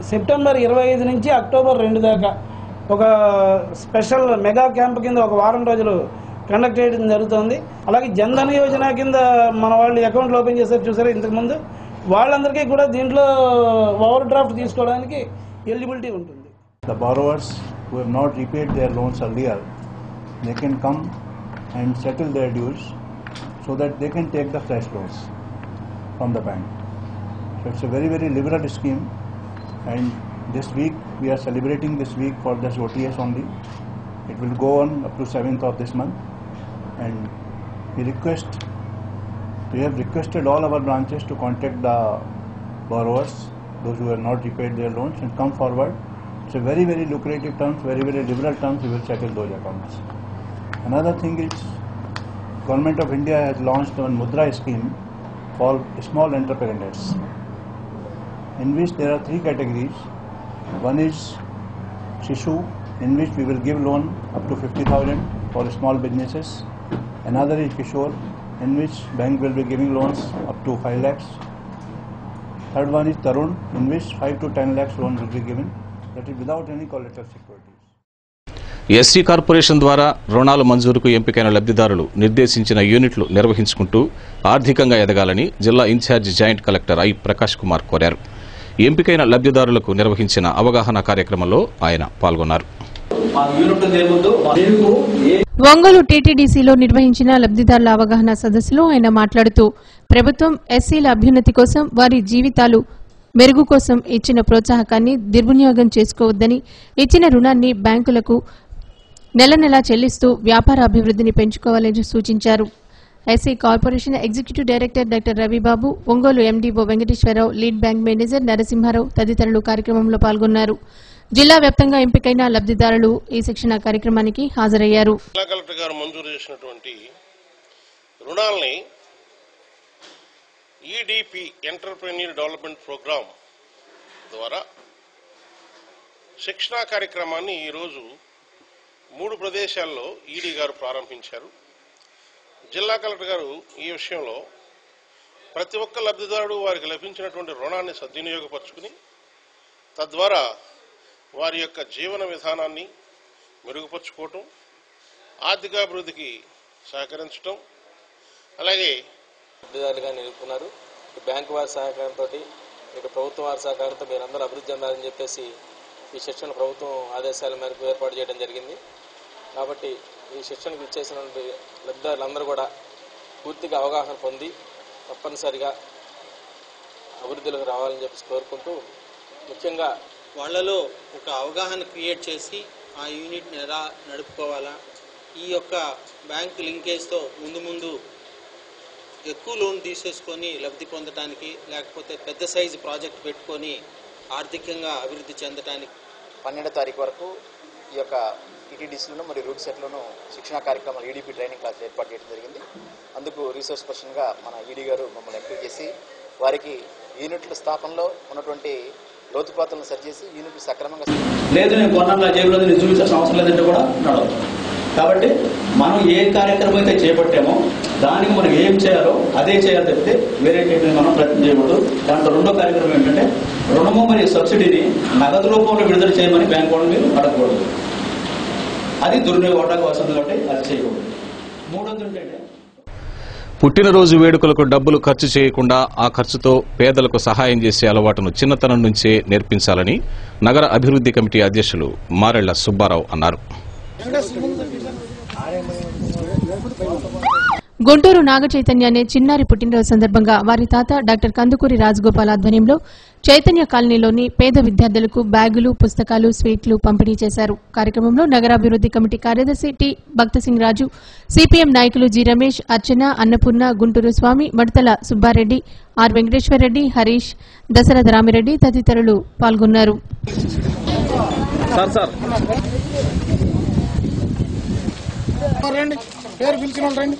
సెప్టెంబర్ 25 నుంచి అక్టోబర్ 2 దాకా ఒక స్పెషల్ మెగా క్యాంప్ కింద ఒక వారం రోజులు కండక్ట్ చేయడం జరుగుతుంది. అలాగే జన్ధన్ యోజన కింద మన వాళ్ళు అకౌంట్లు ఓపెన్ చేశారు చూసారా ఇంతకుముందు, వాళ్ళందరికీ కూడా దీంట్లో ఓవర్ డ్రాఫ్ట్ తీసుకోవడానికి ఎలిజిబిలిటీ ఉంటుంది. The borrowers who have not repaid their loans earlier, they can come and settle their dues so that they can take the fresh loans from the bank. So it's a very, very liberal scheme, and this week we are celebrating this week for this OTS only. It will go on up to 7th of this month, and we have requested all our branches to contact the borrowers, those who have not repaid their loans, and come forward. It's a very, very lucrative terms, very, very liberal terms. We will settle those accounts. Another thing is, Government of India has launched one Mudra scheme for small entrepreneurs, in which there are 3 categories. One is Shishu, in which we will give loan up to 50,000 for small businesses. Another is Kishore, in which bank will be giving loans up to 5 lakhs. Third one is Tarun, in which 5 to 10 lakhs loan will be given. That is without any collateral security. SC corporation ద్వారా రుణాల మంజూరుకు ఎంపికైన లబ్ధిదారులు నిర్దేశించిన యూనిట్లు నిర్వహించుకుంటూ ఆర్థికంగా ఎదగాలని జిల్లా incharge joint collector I Prakash Kumar కోరారు. ఎంపికైన లబ్ధిదారులకు నిర్వహించిన అవగాహన కార్యక్రమంలో ఆయన పాల్గొన్నారు. ఒంగోలు టీటీడీసీలో నిర్వహించిన లబ్ధిదారుల అవగాహన సదస్సులో ఆయన మాట్లాడుతూ ప్రభుత్వం ఎస్సీల అభ్యున్నతి కోసం, వారి జీవితాలు మెరుగు కోసం ఇచ్చిన ప్రోత్సాహకాన్ని దుర్వినియోగం చేసుకోవద్దని, ఇచ్చిన రుణాన్ని బ్యాంకులకు నెల నెలా చెల్లిస్తూ వ్యాపార అభివృద్ధిని పెంచుకోవాలని సూచించారు. SC corporation executive director doctor Ravibabu, Ongole MDO Venkateswararao, lead bank manager Narasimharao తదితరులు కార్యక్రమంలో పాల్గొన్నారు. జిల్లా వ్యాప్తంగా ఎంపికైన లబ్ధిదారులు ఈ శిక్షణ కార్యక్రమానికి హాజరయ్యారు. జిల్లా కలెక్టర్ గారు మంజూరు చేసినటువంటి రుణాలని ఈడీపీ ఎంటర్ప్రెన్యూర్ డెవలప్మెంట్ ప్రోగ్రాం ద్వారా శిక్షణా కార్యక్రమాన్ని ఈరోజు 3 ప్రదేశాల్లో ఈడీ గారు ప్రారంభించారు. జిల్లా కలెక్టర్ గారు ఈ విషయంలో ప్రతి ఒక్క లబ్ధిదారుడు వారికి లభించినటువంటి రుణాన్ని సద్వినియోగపరుచుకుని తద్వారా వారి యొక్క జీవన విధానాన్ని మెరుగుపరుచుకోవటం, ఆర్థికాభివృద్ధికి సహకరించడం, అలాగే లబ్ధిదారులుగా నిలుపుకున్నారు. బ్యాంకు వారి సహకారంతో, ఇక ప్రభుత్వం వారి సహకారంతో మీరందరూ అభివృద్ధి చెందాలని చెప్పేసి ఈ శిక్షణ ప్రభుత్వం ఆదేశాల మేరకు ఏర్పాటు చేయడం జరిగింది. కాబట్టి ఈ శిక్షణకు ఇచ్చేసినటువంటి లబ్ధిదారులందరూ కూడా పూర్తిగా అవగాహన పొంది తప్పనిసరిగా అభివృద్ధిలోకి రావాలని చెప్పేసి కోరుకుంటూ, ముఖ్యంగా వాళ్లలో ఒక అవగాహన క్రియేట్ చేసి ఆ యూనిట్ని ఎలా నడుపుకోవాలా, ఈ యొక్క బ్యాంక్ లింకేజ్తో ముందు ఎక్కువ లోన్ తీసేసుకొని లబ్ధి పొందడానికి, లేకపోతే పెద్ద సైజు ప్రాజెక్ట్ పెట్టుకొని ఆర్థికంగా అభివృద్ధి చెందడానికి 12వ తారీఖు వరకు ఈ యొక్క టీటీడీసీలను మరియు రూట్ సెట్లను శిక్షణా కార్యక్రమాలు ఈడీపీ ట్రైనింగ్ క్లాస్ ఏర్పాటు చేయడం జరిగింది. అందుకు రీసోర్స్ పర్సన్గా మన ఈడీ గారు మమ్మల్ని ఎంపిక చేసి వారికి యూనిట్ల స్థాపనలో ఉన్నటువంటి లోతుపాతలను సరిచేసి యూనిట్లు సక్రమంగా లేదు నేను కొన్నాను జేబులో నేను చూపించాల్సిన అవసరం లేదంటే కూడా నడవదు. కాబట్టి మనం ఏ కార్యక్రమం అయితే చేపట్టామో దానికి మనం ఏం చేయాలో అదే చేయాలి తప్పితే వేరే మనం ప్రయత్నం చేయకూడదు. దాంట్లో 2వ కార్యక్రమం ఏంటంటే రుణము మరియు సబ్సిడీని నగదు రూపంలో విడుదల చేయమని బ్యాంక్ వాళ్ళు మీరు అడగకూడదు. అది దుర్వినియోగం వస్తుంది కాబట్టి అది చేయకూడదు. 3వది ఏంటంటే పుట్టినరోజు వేడుకలకు డబ్బులు ఖర్చు చేయకుండా ఆ ఖర్చుతో పేదలకు సహాయం చేసే అలవాటును చిన్నతనం నుంచే నేర్పించాలని నగర అభివృద్ధి కమిటీ అధ్యక్షులు మారెళ్ల సుబ్బారావు అన్నారు. గుంటూరు నాగ చైతన్య అనే చిన్నారి పుట్టినరోజు సందర్భంగా వారి తాత డాక్టర్ కందుకూరి రాజగోపాల్ ఆధ్వర్యంలో చైతన్య కాలనీలోని పేద విద్యార్థులకు బ్యాగులు, పుస్తకాలు, స్వీట్లు పంపిణీ చేశారు. కార్యక్రమంలో నగరాభివృద్ధి కమిటీ కార్యదర్శి టి భక్తసింగ్ రాజు, సిపిఎం నాయకులు జి రమేష్, అర్చన, అన్నపూర్ణ, గుంటూరు స్వామి, మడతల సుబ్బారెడ్డి, ఆర్ వెంకటేశ్వరరెడ్డి, హరీష్, దశరథ రామిరెడ్డి తదితరులు పాల్గొన్నారు. పేరు పిలిచిన వాళ్ళు రండి.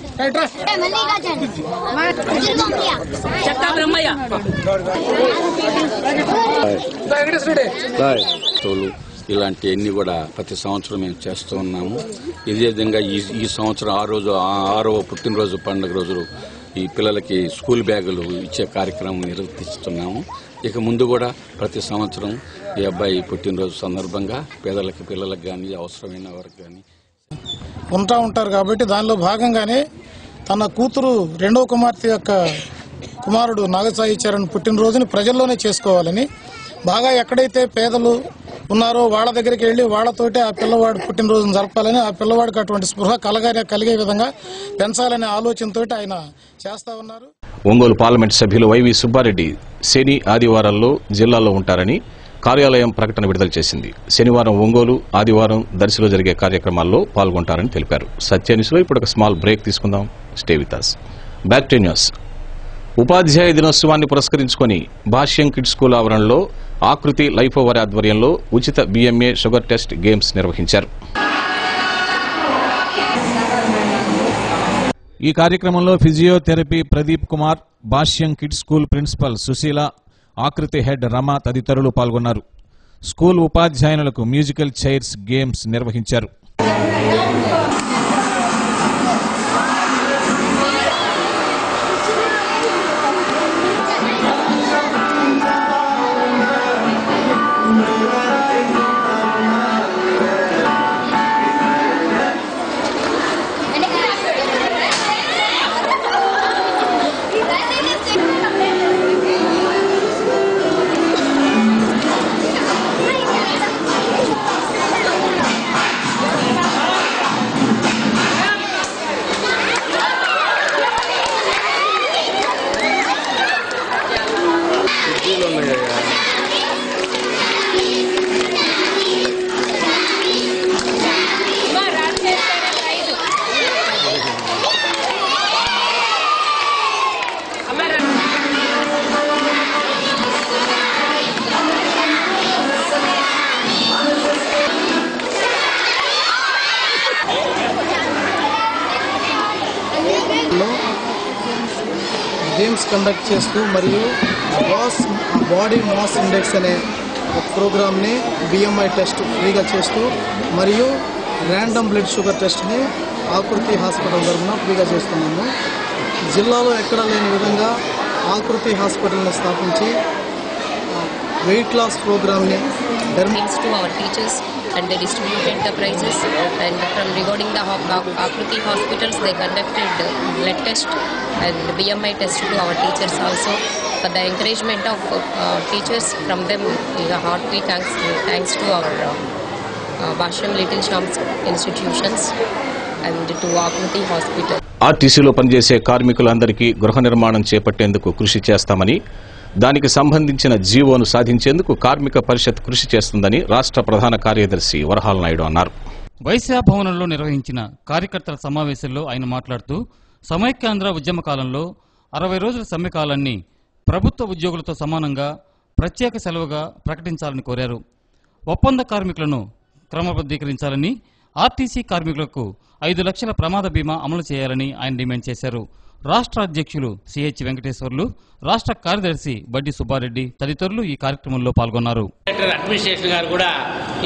ఇలాంటివన్నీ కూడా ప్రతి సంవత్సరం మేము చేస్తూ ఉన్నాము. ఇదే విధంగా ఈ సంవత్సరం 6వ పుట్టినరోజు పండుగ రోజు ఈ పిల్లలకి స్కూల్ బ్యాగులు ఇచ్చే కార్యక్రమం నిర్వర్తిస్తున్నాము. ఇక ముందు కూడా ప్రతి సంవత్సరం ఈ అబ్బాయి పుట్టినరోజు సందర్భంగా పిల్లలకు కానీ అవసరమైన వారికి కానీ ఉంటారు కాబట్టి దానిలో భాగంగానే తన కూతురు రెండవ కుమార్తె యొక్క కుమారుడు నాగసాయి చరణ్ పుట్టినరోజుని ప్రజల్లోనే చేసుకోవాలని బాగా ఎక్కడైతే పేదలు ఉన్నారో వాళ్ళ దగ్గరికి వెళ్లి వాళ్లతోటి ఆ పిల్లవాడు పుట్టినరోజును జరపాలని, ఆ పిల్లవాడికి అటువంటి స్పృహ కలిగే విధంగా పెంచాలనే ఆలోచనతో ఆయన చేస్తా ఉన్నారు. ఒంగోలు పార్లమెంట్ సభ్యులు వైవి సుబ్బారెడ్డి శని ఆదివారాల్లో జిల్లాలో ఉంటారని కార్యాలయం ప్రకటన విడుదల చేసింది. శనివారం ఒంగోలు, ఆదివారం దర్శిలో జరిగే కార్యక్రమాల్లో పాల్గొంటారని తెలిపారు. సత్యనిసులో ఇప్పుడు ఒక స్మాల్ బ్రేక్ తీసుకుందాం. Stay with us. Back to news. ఉపాధ్యాయ దినోత్సవాన్ని పురస్కరించుకుని భాష్యం కిడ్స్ స్కూల్ ఆవరణలో ఆకృతి లైఫ్ ఓవర్ ఆధ్వర్యంలో ఉచిత BMA షుగర్ టెస్ట్ గేమ్స్ నిర్వహించారు. ఈ కార్యక్రమంలో ఫిజియోథెరపీ ప్రదీప్ కుమార్, భాష్యం కిడ్స్ స్కూల్ ప్రిన్సిపల్ సుశీల, ఆకృతి హెడ్ రమ తదితరులు పాల్గొన్నారు. స్కూల్ ఉపాధ్యాయునులకు మ్యూజికల్ చైర్స్ గేమ్స్ నిర్వహించారు. గేమ్స్ కండక్ట్ చేస్తూ మరియు బాడీ మాస్ ఇండెక్స్ అనే ఒక ప్రోగ్రామ్ని BMI టెస్ట్ ఫ్రీగా చేస్తూ మరియు ర్యాండమ్ బ్లడ్ షుగర్ టెస్ట్ని ఆకృతి హాస్పిటల్ తరఫున ఫ్రీగా చేస్తున్నాము. జిల్లాలో ఎక్కడా లేని విధంగా ఆకృతి హాస్పిటల్ని స్థాపించి వెయిట్ లాస్ ప్రోగ్రామ్ని Thanks to our teachers and they distributed the prizes, and from regarding the Akruti hospitals they conducted blood test and BMI test to our teachers also. For the encouragement of teachers, from them is a hearty thanks to our Basham Little Shams institutions and to Akruti hospital. ఆర్టీసీలో పనిచేసే కార్మికులందరికీ గృహ నిర్మాణం చేపట్టేందుకు కృషి చేస్తామని, దానికి సంబంధించిన జీవోను సాధించేందుకు కార్మిక పరిషత్ కృషి చేస్తుందని రాష్ట్ర ప్రధాన కార్యదర్శి వరహాల నాయుడు అన్నారు. వైశ్య భవనంలో నిర్వహించిన కార్యకర్తల సమావేశంలో ఆయన మాట్లాడుతూ సమైక్యాంధ్ర ఉద్యమ కాలంలో 60 రోజుల సమ్మె కాలాన్ని ప్రభుత్వ ఉద్యోగులతో సమానంగా ప్రత్యేక సెలవుగా ప్రకటించాలని కోరారు. ఒప్పంద కార్మికులను క్రమబద్ధీకరించాలని, ఆర్టీసీ కార్మికులకు 5 లక్షల ప్రమాద బీమా అమలు చేయాలని ఆయన డిమాండ్ చేశారు. రాష్ట్ర అధ్యక్షులు CH వెంకటేశ్వర్లు, రాష్ట్ర కార్యదర్శి బడ్డి సుబ్బారెడ్డి తదితరులు ఈ కార్యక్రమంలో పాల్గొన్నారు. అడ్మినిస్ట్రేషన్ గారు కూడా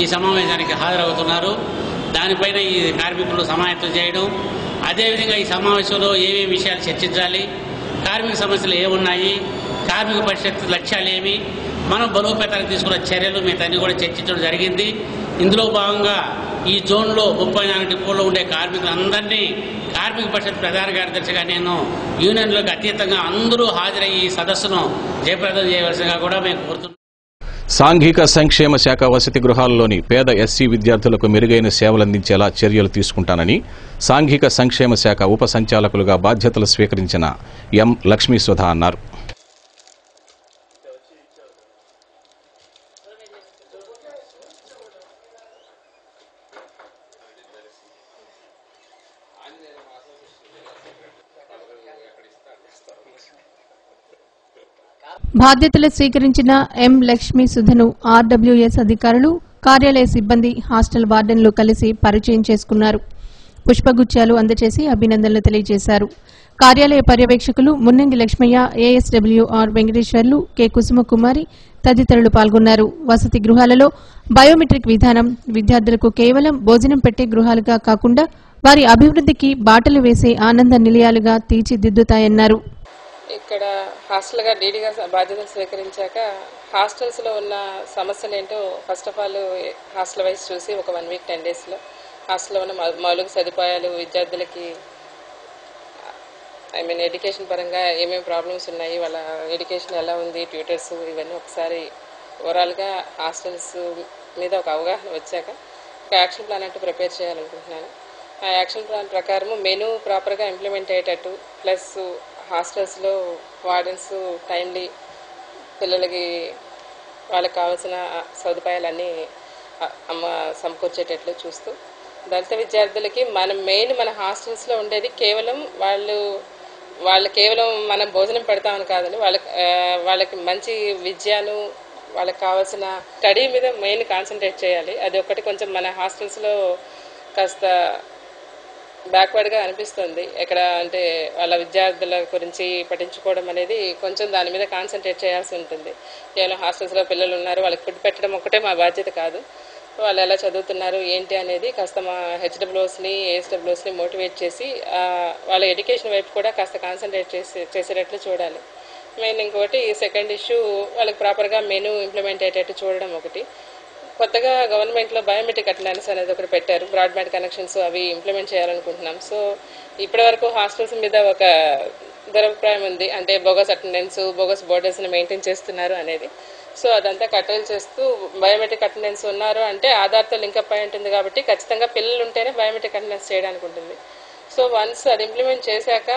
ఈ సమావేశానికి హాజరవుతున్నారు. దానిపైన ఈ కార్మికులు సమాయత్తం చేయడం, అదేవిధంగా ఈ సమావేశంలో ఏమేమి విషయాలు చర్చించాలి, కార్మిక సమస్యలు ఏమున్నాయి, కార్మిక పరిషత్ లక్ష్యాలు ఏమి, మనం బలోపేతానికి తీసుకున్న చర్యలు మిగతాన్ని కూడా చర్చించడం జరిగింది. ఇందులో భాగంగా ఈ జోన్లో 34 డిపోల్లో ఉండే కార్మికులందరినీ కార్మిక పరిషత్ ప్రధాన కార్యదర్శిగా నేను యూనియన్లకు అతీతంగా అందరూ హాజరయ్యి ఈ సదస్సును జయప్రదం చేయవలసిందిగా కూడా మేము కోరుతున్నాం. సాంఘిక సంక్షేమ శాఖ వసతి గృహాల్లోని పేద SC విద్యార్థులకు మెరుగైన సేవలందించేలా చర్యలు తీసుకుంటానని సాంఘిక సంక్షేమ శాఖ ఉప సంచాలకులుగా బాధ్యతలు స్వీకరించిన M. లక్ష్మీసుధ అన్నారు. బాధ్యతలు స్వీకరించిన M. లక్ష్మీ సుధను RWS అధికారులు, కార్యాలయ సిబ్బంది, హాస్టల్ వార్డెన్లు కలిసి పరిచయం చేసుకున్నారు. పుష్పగుచ్చాలు అందజేసి అభినందనలు తెలియజేశారు. కార్యాలయ పర్యవేక్షకులు మున్నంగి లక్ష్మయ్య, ఏఎస్డబ్ల్యూఆర్ వెంకటేశ్వర్లు, కె కుసుమకుమారి తదితరులు పాల్గొన్నారు. వసతి గృహాలలో బయోమెట్రిక్ విధానం విద్యార్థులకు కేవలం భోజనం పెట్టే గృహాలుగా కాకుండా వారి అభివృద్ధికి బాటలు వేసే ఆనంద నిలయాలుగా తీర్చిదిద్దుతాయన్నారు. ఇక్కడ హాస్టల్గా డీడీగా బాధ్యతలు స్వీకరించాక హాస్టల్స్లో ఉన్న సమస్యలు ఏంటో first of all hostel wise చూసి ఒక 1 వీక్ 10 డేస్లో హాస్టల్లో ఉన్న మౌలిక సదుపాయాలు, విద్యార్థులకి ఎడ్యుకేషన్ పరంగా ఏమేమి ప్రాబ్లమ్స్ ఉన్నాయి, వాళ్ళ ఎడ్యుకేషన్ ఎలా ఉంది, ట్యూటర్స్, ఇవన్నీ ఒకసారి ఓవరాల్గా హాస్టల్స్ మీద ఒక అవగాహన వచ్చాక ఒక యాక్షన్ ప్లాన్ అంటూ ప్రిపేర్ చేయాలనుకుంటున్నాను. ఆ యాక్షన్ ప్లాన్ ప్రకారం మెనూ ప్రాపర్గా ఇంప్లిమెంట్ అయ్యేటట్టు, ప్లస్ హాస్టల్స్లో వార్డెన్స్ టైమ్లీ పిల్లలకి వాళ్ళకి కావాల్సిన సదుపాయాలన్నీ సమకూర్చేటట్లు చూస్తూ, దళిత విద్యార్థులకి మన హాస్టల్స్లో ఉండేది కేవలం వాళ్ళు కేవలం మనం భోజనం పెడతామని కాదని వాళ్ళకి మంచి విద్యను, వాళ్ళకి కావాల్సిన స్టడీ మీద మెయిన్ కాన్సన్ట్రేట్ చేయాలి. అది ఒకటి కొంచెం మన హాస్టల్స్లో కాస్త బ్యాక్వర్డ్గా అనిపిస్తుంది. ఎక్కడ అంటే వాళ్ళ విద్యార్థుల గురించి పట్టించుకోవడం అనేది కొంచెం దాని మీద కాన్సన్ట్రేట్ చేయాల్సి ఉంటుంది. కేవలం హాస్టల్స్లో పిల్లలు ఉన్నారు, వాళ్ళకి ఫుడ్ పెట్టడం ఒకటే మా బాధ్యత కాదు. వాళ్ళు ఎలా చదువుతున్నారు ఏంటి అనేది కాస్త మా హెచ్డబ్ల్యూస్ని, ఏఎస్డబ్ల్యూస్ని మోటివేట్ చేసి వాళ్ళ ఎడ్యుకేషన్ వైపు కూడా కాస్త కాన్సన్ట్రేట్ చేసేటట్లు చూడాలి. మెయిన్ ఇంకొకటి సెకండ్ ఇష్యూ, వాళ్ళకి ప్రాపర్గా మెనూ ఇంప్లిమెంట్ అయ్యేటట్టు చూడడం ఒకటి. కొత్తగా గవర్నమెంట్లో బయోమెట్రిక్ అటెండెన్స్ అనేది ఒకటి పెట్టారు. బ్రాడ్బ్యాండ్ కనెక్షన్స్ అవి ఇంప్లిమెంట్ చేయాలనుకుంటున్నాం. సో ఇప్పటివరకు హాస్టల్స్ మీద ఒక దురభిప్రాయం ఉంది, అంటే బోగస్ అటెండెన్స్, బోగస్ బోర్డర్స్ని మెయింటైన్ చేస్తున్నారు అనేది. సో అదంతా కట్టడి చేస్తూ బయోమెట్రిక్ అటెండెన్స్ ఉన్నారు అంటే ఆధార్తో లింకప్ అయి ఉంటుంది కాబట్టి ఖచ్చితంగా పిల్లలు ఉంటేనే బయోమెట్రిక్ అటెండెన్స్ చేయడానికి ఉంటుంది. సో వన్స్ అది ఇంప్లిమెంట్ చేశాక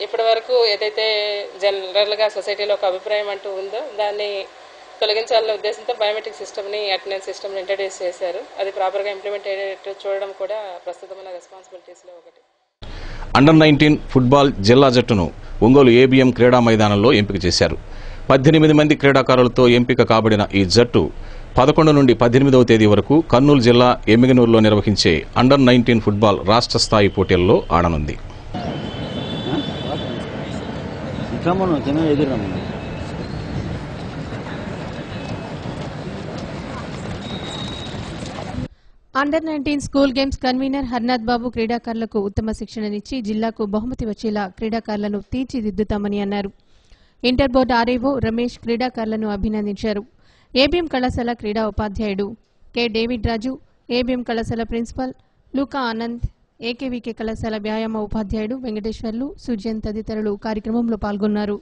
ఇప్పటి వరకు ఏదైతే జనరల్గా సొసైటీలో ఒక అభిప్రాయం అంటూ ఉందో దాన్ని తొలగించాలనే ఉద్దేశంతో బయోమెట్రిక్ సిస్టమ్ని, అటెండెన్స్ సిస్టమ్ని ఇంట్రడ్యూస్ చేశారు. అది ప్రాపర్గా ఇంప్లిమెంట్ అయ్యేటట్టు చూడడం కూడా ప్రస్తుతం ఉన్న రెస్పాన్సిబిలిటీస్లో ఒకటి. అండర్ 19 ఫుట్బాల్ జిల్లా జట్టును ఒంగోలు ఏబీఎం క్రీడా మైదానంలో ఎంపిక చేశారు. 18 మంది క్రీడాకారులతో ఎంపిక కాబడిన ఈ జట్టు 11 నుండి 18వ తేదీ వరకు కర్నూలు జిల్లా ఎమ్మిగనూరులో నిర్వహించే అండర్ 19 ఫుట్బాల్ రాష్ట్ర స్థాయి పోటీల్లో ఆడనుంది. Under 19 school games convener Harnath Babu క్రీడాకారులకు ఉత్తమ శిక్షణనిచ్చి జిల్లాకు బహుమతి వచ్చేలా క్రీడాకారులను తీర్చిదిద్దుతామని అన్నారు. ఇంటర్ బోర్డు ఆర్ఏఓ రమేష్ క్రీడాకారులను అభినందించారు. ఏబీఎం కళాశాల క్రీడా ఉపాధ్యాయుడు కె డేవిడ్ రాజు, ఏబీఎం కళాశాల ప్రిన్సిపల్ లూకా ఆనంద్, ఏకేవీకే కళాశాల వ్యాయామ ఉపాధ్యాయుడు వెంకటేశ్వర్లు, సుజన్ తదితరులు కార్యక్రమంలో పాల్గొన్నారు.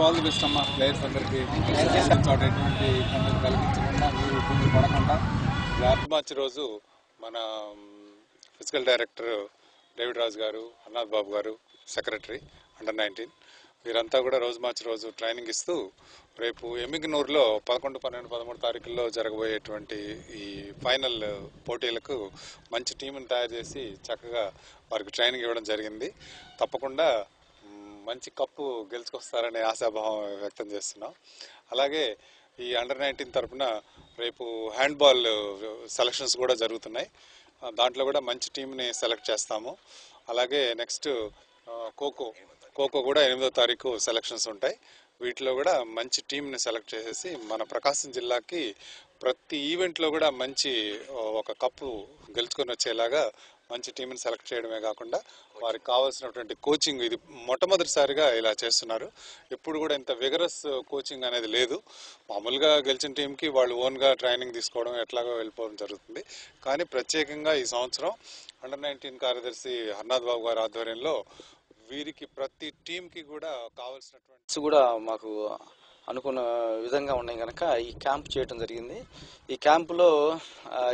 ఆల్ ది బెస్ట్ అమ్మా ప్లేయర్స్ అందరికీ. చోట ఎటువంటి ఇబ్బందులు కలిగించకుండా మీరు ఇబ్బంది పడకుండా. మార్చి రోజు మన ఫిజికల్ డైరెక్టర్ డేవిడ్ రాజు గారు, హర్నాథ్ బాబు గారు, సెక్రటరీ అండర్ 19 వీరంతా కూడా మార్చి రోజు ట్రైనింగ్ ఇస్తూ రేపు ఎమ్మిగనూరులో 11, 12, 13 తారీఖుల్లో జరగబోయేటువంటి ఈ ఫైనల్ పోటీలకు మంచి టీంని తయారు చేసి చక్కగా వారికి ట్రైనింగ్ ఇవ్వడం జరిగింది. తప్పకుండా మంచి కప్పు గెలుచుకొస్తారనే ఆశాభావం వ్యక్తం చేస్తున్నాం. అలాగే ఈ అండర్ 19 తరఫున రేపు హ్యాండ్బాల్ సెలక్షన్స్ కూడా జరుగుతున్నాయి. దాంట్లో కూడా మంచి టీంని సెలెక్ట్ చేస్తాము. అలాగే నెక్స్ట్ ఖోఖో కూడా 8వ తారీఖు సెలక్షన్స్ ఉంటాయి. వీటిలో కూడా మంచి టీంని సెలెక్ట్ చేసేసి మన ప్రకాశం జిల్లాకి ప్రతి ఈవెంట్లో కూడా మంచి ఒక కప్పు గెలుచుకొని వచ్చేలాగా మంచి టీంని సెలెక్ట్ చేయడమే కాకుండా వారికి కావాల్సినటువంటి కోచింగ్ ఇది మొట్టమొదటిసారిగా ఇలా చేస్తున్నారు. ఎప్పుడు కూడా ఇంత విగరస్ కోచింగ్ అనేది లేదు. మామూలుగా గెలిచిన టీంకి వాళ్ళు ఓన్గా ట్రైనింగ్ తీసుకోవడం ఎట్లాగో వెళ్ళిపోవడం జరుగుతుంది. కానీ ప్రత్యేకంగా ఈ సంవత్సరం అండర్ 19 కార్యదర్శి హర్నాథ్ బాబు గారి ఆధ్వర్యంలో వీరికి ప్రతి టీంకి కూడా కావాల్సినటువంటి కూడా మాకు అనుకున్న విధంగా ఉన్నాయి కనుక ఈ క్యాంప్ చేయడం జరిగింది. ఈ క్యాంపులో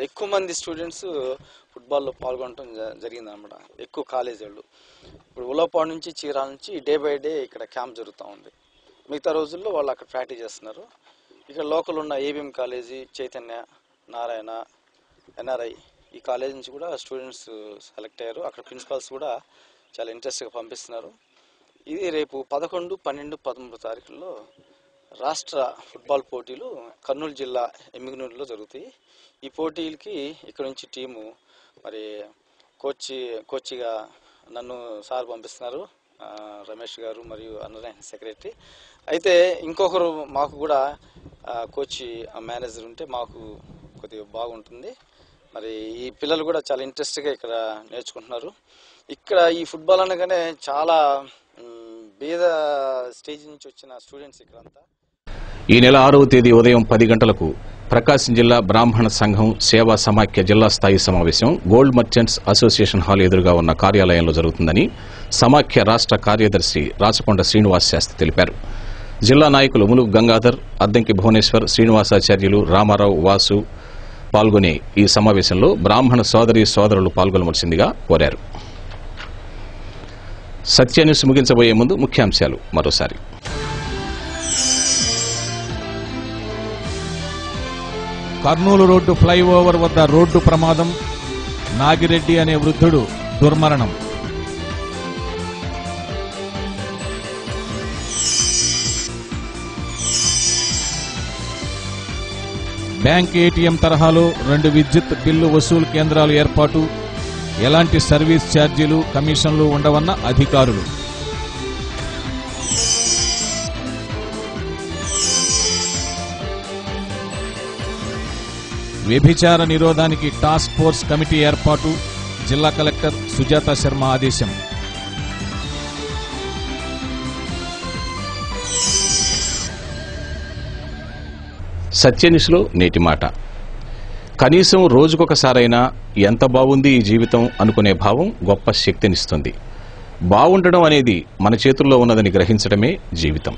ఎక్కువ మంది స్టూడెంట్స్ ఫుట్బాల్లో పాల్గొనడం జరిగింది అనమాట. ఎక్కువ కాలేజీ వాళ్ళు ఇప్పుడు ఉలవపాడు నుంచి చీరాల నుంచి డే బై డే ఇక్కడ క్యాంప్ జరుగుతూ ఉంది. మిగతా రోజుల్లో వాళ్ళు అక్కడ ప్రాక్టీస్ చేస్తున్నారు. ఇక్కడ లోకల్ ఉన్న ABM college, Chaitanya, Narayana, NRI ఈ కాలేజ్ నుంచి కూడా స్టూడెంట్స్ సెలెక్ట్ అయ్యారు. అక్కడ ప్రిన్సిపాల్స్ కూడా చాలా ఇంట్రెస్ట్గా పంపిస్తున్నారు. ఇది రేపు 11, 12, 13 తారీఖుల్లో రాష్ట్ర ఫుట్బాల్ పోటీలు కర్నూలు జిల్లా ఎమ్మిగనూరులో జరుగుతాయి. ఈ పోటీలకి ఇక్కడ నుంచి టీము మరి కోచ్గా నన్ను సార్ పంపిస్తున్నారు, రమేష్ గారు మరియు అన్నరాయణ సెక్రటరీ. అయితే ఇంకొకరు మాకు కూడా కోచ్ మేనేజర్ ఉంటే మాకు కొద్దిగా బాగుంటుంది. మరి ఈ పిల్లలు కూడా చాలా ఇంట్రెస్ట్గా ఇక్కడ నేర్చుకుంటున్నారు. ఇక్కడ ఈ ఫుట్బాల్ అనగానే చాలా బీద స్టేజ్ నుంచి వచ్చిన స్టూడెంట్స్ ఇక్కడంతా. ఈ నెల 6వ తేదీ ఉదయం 10 గంటలకు ప్రకాశం జిల్లా బ్రాహ్మణ సంఘం సేవా సమాఖ్య జిల్లా స్థాయి సమావేశం గోల్డ్ మర్చెంట్స్ అసోసియేషన్ హాల్ ఎదురుగా ఉన్న కార్యాలయంలో జరుగుతుందని సమాఖ్య రాష్ట్ర కార్యదర్శి రాచకొండ శ్రీనివాస్ శాస్త్రి తెలిపారు. జిల్లా నాయకులు ములుగు గంగాధర్, అద్దంకి భువనేశ్వర్, శ్రీనివాసాచార్యులు, రామారావు, వాసు పాల్గొనే ఈ సమావేశంలో బ్రాహ్మణ సోదరులు పాల్గొనవలసిందిగా కోరారు. సత్య న్యూస్ ముగించబోయే ముందు ముఖ్యాంశాలు మరోసారి. కర్నూలు రోడ్డు ఫ్లైఓవర్ వద్ద రోడ్డు ప్రమాదం, నాగిరెడ్డి అనే వృద్ధుడు దుర్మరణం. బ్యాంక్ ఏటీఎం తరహాలో 2 విద్యుత్ బిల్లు వసూలు కేంద్రాలు ఏర్పాటు, ఎలాంటి సర్వీస్ ఛార్జీలు, కమిషన్లు ఉండవన్న అధికారులు. వ్యభిచార నిరోధానికి టాస్క్ ఫోర్స్ కమిటీ ఏర్పాటు, జిల్లా కలెక్టర్ సుజాత శర్మ ఆదేశం. సత్యనిష్లో నేటి మాట. కనీసం రోజుకొకసారైనా ఎంత బాగుంది ఈ జీవితం అనుకునే భావం గొప్ప శక్తినిస్తుంది. బాగుండడం అనేది మన చేతుల్లో ఉన్నదని గ్రహించడమే జీవితం.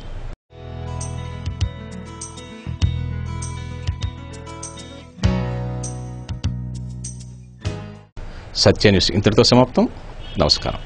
సత్య న్యూస్ ఇంతటితో సమాప్తం. నమస్కారం.